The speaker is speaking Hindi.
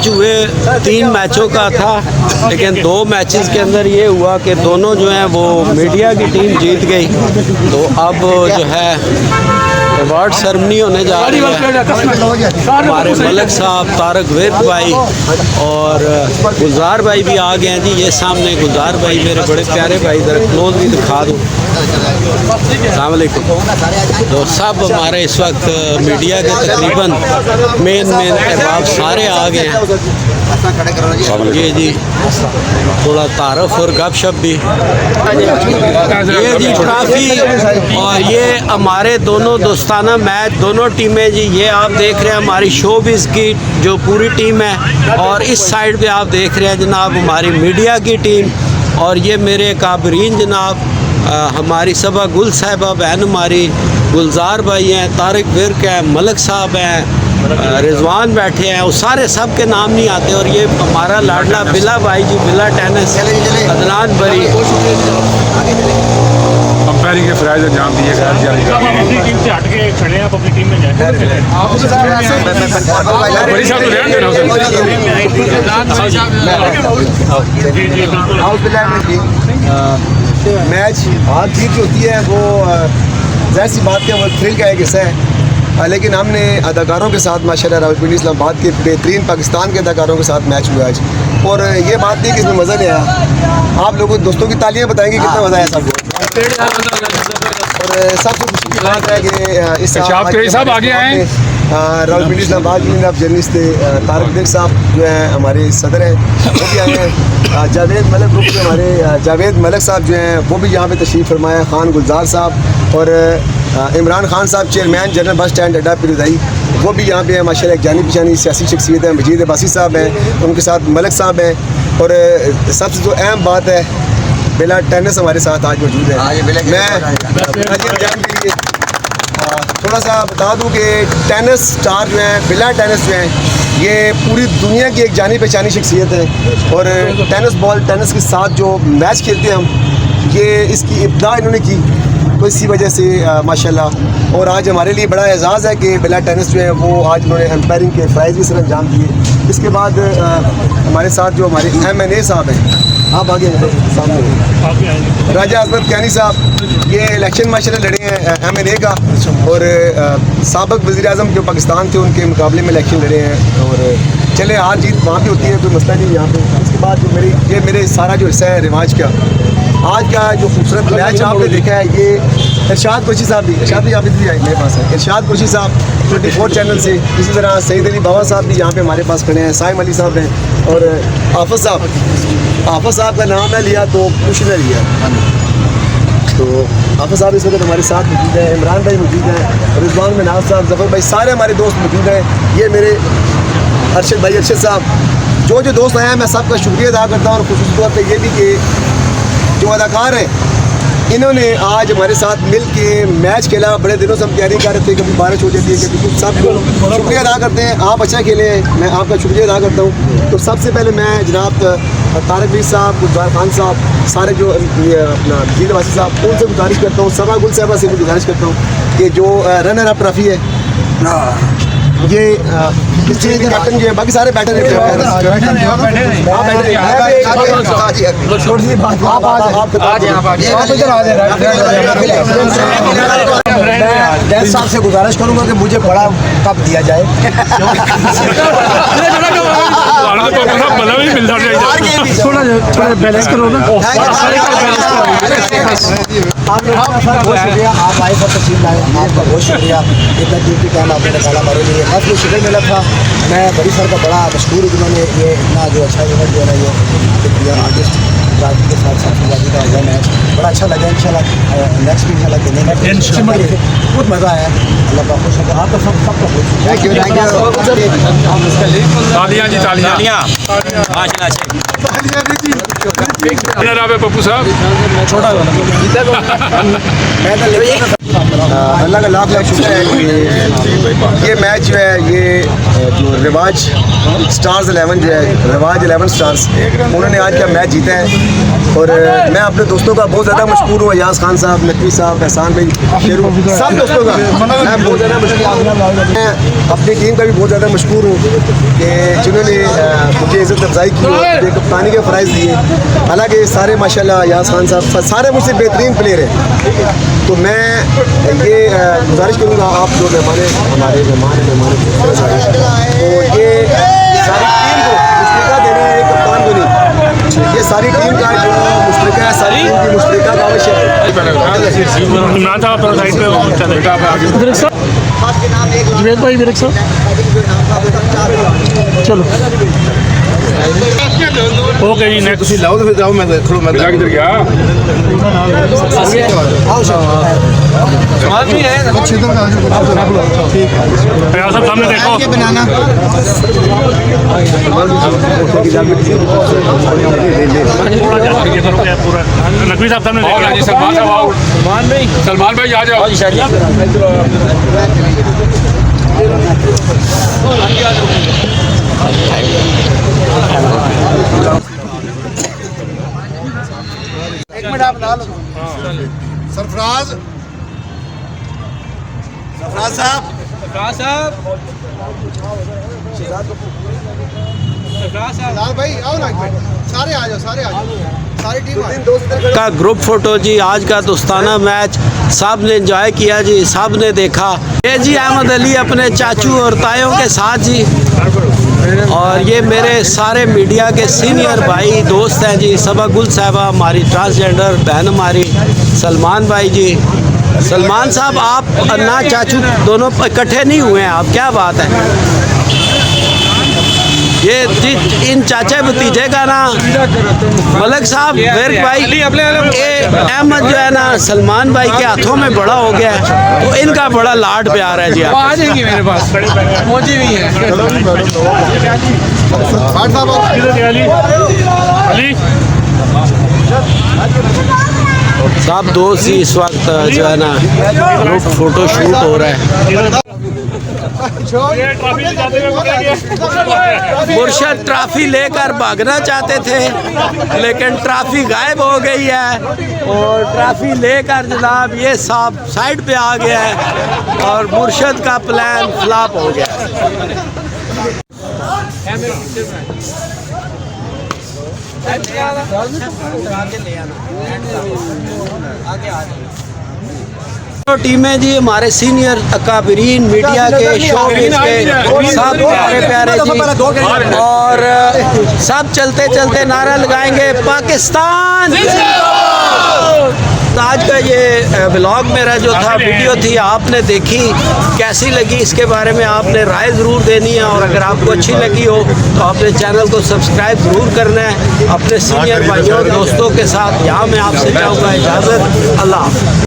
मैच हुए 3 मैचों का था, लेकिन 2 मैचेस के अंदर ये हुआ कि दोनों जो हैं वो मीडिया की टीम जीत गई। तो अब जो है अवार्ड सेरेमनी होने जा रही है। हमारे मलक साहब, तारक विर्क भाई और गुलजार भाई भी आ गए हैं जी। ये सामने गुलजार भाई मेरे बड़े प्यारे भाई, इधर क्लोज भी दिखा दूँ। अस्सलाम वालेकुम। तो सब हमारे इस वक्त मीडिया के तकरीबन मेन अहबाब सारे आ गए हैं। ये जी थोड़ा तारफ़ और गपशप भी। ये जी ट्रॉफी और ये हमारे दोनों दोस्ताना मैच, दोनों टीमें जी। ये आप देख रहे हैं हमारी शोबिज़ की जो पूरी टीम है, और इस साइड पे आप देख रहे हैं जनाब हमारी मीडिया की टीम। और ये मेरे काबरीन जनाब हमारी सबा गुल साहिबा बहन हमारी, गुलजार भाई हैं, तारक विर्क हैं, मलक साहब हैं, रिजवान बैठे हैं। वो सारे सब के नाम नहीं आते। और ये हमारा लाडला बिला भाई जी, बिला टेनिस, अदनान बरी। अंपायरिंग के फ़राइज़ अंजाम दिए गए। अपनी टीम से हट के खड़े हैं, अपनी टीम में जाए। बड़ी साहब तो रहने देना उसे। मैच हार जीत जो होती है वो ज़ाहिर सी बात है, वो थ्रिल का एक हिस्सा है। लेकिन हमने अदाकारों के साथ माशाल्लाह रावलपिंडी इस्लामाबाद के बेहतरीन पाकिस्तान के अदाकारों के साथ मैच हुआ आज। और ये बात नहीं कि इसमें मज़ा नहीं आया। आप लोगों दोस्तों की तालियां बताएंगे कितना मज़ा आया सबको। और सबसे खुशी की बात है कि इस साहब आगे आए। रावलपिंडी इस्लामाबाद में आप जर्नलिस्ट थे, तारक विर्क साहब जो हैं हमारे सदर हैं वो भी आए हैं। जावेद मलक ग्रुप के हमारे जावेद मलक साहब जो हैं वो भी यहाँ पे तशरीफ़ फरमाया। खान गुलजार साहब और इमरान खान साहब चेयरमैन जनरल बस स्टैंड अड्डा पीरदाई, वो भी यहाँ पे हैं माशाल्लाह। एक जानी पहचानी सियासी शख्सियत है, मजीद अब्बासी साहब हैं, उनके साथ मलक साहब हैं। और सबसे जो अहम बात है, बिला टेनिस हमारे साथ आज मौजूद है। मैं थोड़ा सा बता दूं कि टेनिस स्टार जो हैं, बिला टेनिस जो हैं, ये पूरी दुनिया की एक जानी पहचानी शख्सियत है। और टेनिस बॉल, टेनिस के साथ जो मैच खेलते हैं हम, ये इसकी इब्दा इन्होंने की, तो इसी वजह से माशाल्लाह। और आज हमारे लिए बड़ा एजाज़ है कि बिला टेनिस जो है वो आज उन्होंने एम्पायरिंग के फ़राइज़ भी सर अंजाम दिए। इसके बाद हमारे साथ जो हमारे MNA साहब हैं, आप आगे सामने राजा अजमत कैनी साहब, ये इलेक्शन माशाल्लाह लड़े हैं MNA का। और साबिक़ वज़ीर आज़म जो पाकिस्तान थे उनके मुकाबले में इलेक्शन लड़े हैं। और चले हार जीत वहाँ भी होती है, कोई मसला नहीं यहाँ पे। इसके बाद जो मेरे सारा जो हिस्सा है रिवाज का, आज का जो खूबसूरत मैच आपने देखा है, ये इरशाद कुरैशी साहब भी, इरशाद भी आप भी आए मेरे पास है, इरशाद कुरैशी साहब 24 चैनल से। इसी तरह सईद अली बाबा साहब भी यहाँ पे हमारे पास खड़े हैं, साइम अली साहब हैं। और हाफिज़ साहब का नाम है लिया तो कुछ नहीं लिया। तो हाफिज़ साहब इस वक्त हमारे साथ मौजूद हैं, इमरान भाई मौजूद हैं, रिजवान मिनाज साहब, ज़फ़र भाई, सारे हमारे दोस्त मौजूद हैं। ये मेरे अरशद भाई, अरशद साहब, जो दोस्त आए हैं मैं सबका शुक्रिया अदा करता हूँ। और ख़ुसूसी तौर पर ये भी कि जो अदाकार हैं, इन्होंने आज हमारे साथ मिल के मैच खेला। बड़े दिनों से हम तैयारी कर रहे थे, कभी बारिश हो जाती है, कभी कुछ। सबको शुक्रिया अदा करते हैं, आप अच्छा खेले, मैं आपका शुक्रिया अदा करता हूँ। तो सबसे पहले मैं जनाब तारक विर्क साहब, गुलजार खान साहब, सारे जो अपना मजीद अब्बासी साहब, उनसे गुजारिश करता हूँ, सबा गुल साहिबा से भी गुजारिश करता हूँ कि जो रनर अप ट्रॉफी है ये इस चीज़ के कैप्टन जो है, बाकी सारे बैठे रहते हैं। डैन साहब से गुजारिश करूंगा कि मुझे बड़ा कप दिया जाए। थोड़ा बैलेंस करो ना। आप बहुत शुक्रिया, आप आए पर तशरीफ लाए, आपका बहुत शुक्रिया। इतना ड्यूटी टाइम आपने निकाला हमारे लिए, काफ़ी शुक्र मिला था। मैं बड़ी सर का बड़ा मशहूर हूँ जिन्होंने ये इतना जो अच्छा इवेंट जो है ना, ये आर्टिस्ट राजी के साथ साथी का हुआ मैच बड़ा अच्छा लगा। इंशाल्लाह नेक्स्ट भी इंशाल्लाह खेलेंगे, बहुत मज़ा आया। अल्लाह का खुश है, आपका सबका बहुत तालियां जी, तालियां। पप्पू साहब छोटा अल्लाह का लाख शुक्र है कि ये मैच जो है ये जो रिवाज स्टार्स 11 जो है रिवाज 11 स्टार्स, उन्होंने आज का मैच जीता है। और मैं अपने दोस्तों का बहुत ज़्यादा मशहूर हूँ, अयाज खान साहब, नकवी साहब, एहसान भाई, शेरू, सब दोस्तों का मैं बहुत ज़्यादा मशहूर हूँ। मैं अपनी टीम का भी बहुत ज़्यादा मशहूर हूँ कि जिन्होंने मुझे इज़्ज़त अफजाई की, मुझे कप्तानी के फ़राइज़ दिए। हालांकि सारे माशाल्लाह अयाज खान साहब सारे मुझसे बेहतरीन प्लेयर हैं। तो मैं ये गुजारिश करूँगा आप जो हमारे मेहमान तो ये सारी टीम को मुश्तरका देना है, कप्तान को नहीं, ये सारी टीम का जो मुश्तरका है, सारी टीम की मुश्तरका का आवश्यक है। इमरान साहब अपना साइड पे जुबैद भाई विरक साहब चलो ओके जी नेक्स्ट लाओ तो फिर जाओ, मैं खड़ो, मैं किधर गया? फयाज साहब सामने देखो थोड़ा जा ये करो क्या पूरा नकवी साहब सामने और जी सलमान साहब आओ, सलमान भाई आ जाओ। एक मिनट आप डालो सरफराज साहब लाल भाई आओ ना, एक मिनट सारे आ जाओ, सारी टीम का ग्रुप फोटो जी। आज का दोस्ताना मैच सब ने एंजॉय किया जी, सब ने देखा। ये जी अहमद अली अपने चाचू और तायों के साथ जी, और ये मेरे सारे मीडिया के सीनियर भाई दोस्त हैं जी। सबा गुल साहबा हमारी ट्रांसजेंडर बहन, हमारी सलमान भाई जी। सलमान साहब आप अन्ना चाचू दोनों इकट्ठे नहीं हुए हैं आप, क्या बात है? ये जी इन चाचा भतीजे का ना मलक साहब विरक भाई ये अहमद जो है ना सलमान भाई के हाथों में बड़ा हो गया है, तो इनका बड़ा लाड प्यार है जी। आप आ जाएंगे मेरे पास, पहुंची भी है। अली साहब दोस्त ही इस वक्त जो है ना ग्रुप फोटो शूट हो रहा है। मुर्शद ट्रॉफी लेकर भागना चाहते थे, लेकिन ट्रॉफी गायब हो गई है, और ट्रॉफी लेकर जनाब ये साहब साइड पे आ गया है, और मुर्शद का प्लान फ्लॉप हो गया। टीमें जी हमारे सीनियर अकाबरीन मीडिया के शोबिज़ के सब प्यारे प्यारे जी, और सब चलते चलते नारा लगाएंगे पाकिस्तान। तो आज का ये व्लॉग मेरा जो था, वीडियो थी, आपने देखी, कैसी लगी इसके बारे में आपने राय ज़रूर देनी है। और अगर आपको अच्छी लगी हो तो अपने चैनल को सब्सक्राइब ज़रूर करना है अपने सीनियर भाइयों दोस्तों के साथ। यहाँ मैं आपसे चाहूँगा इजाज़त, अल्लाह।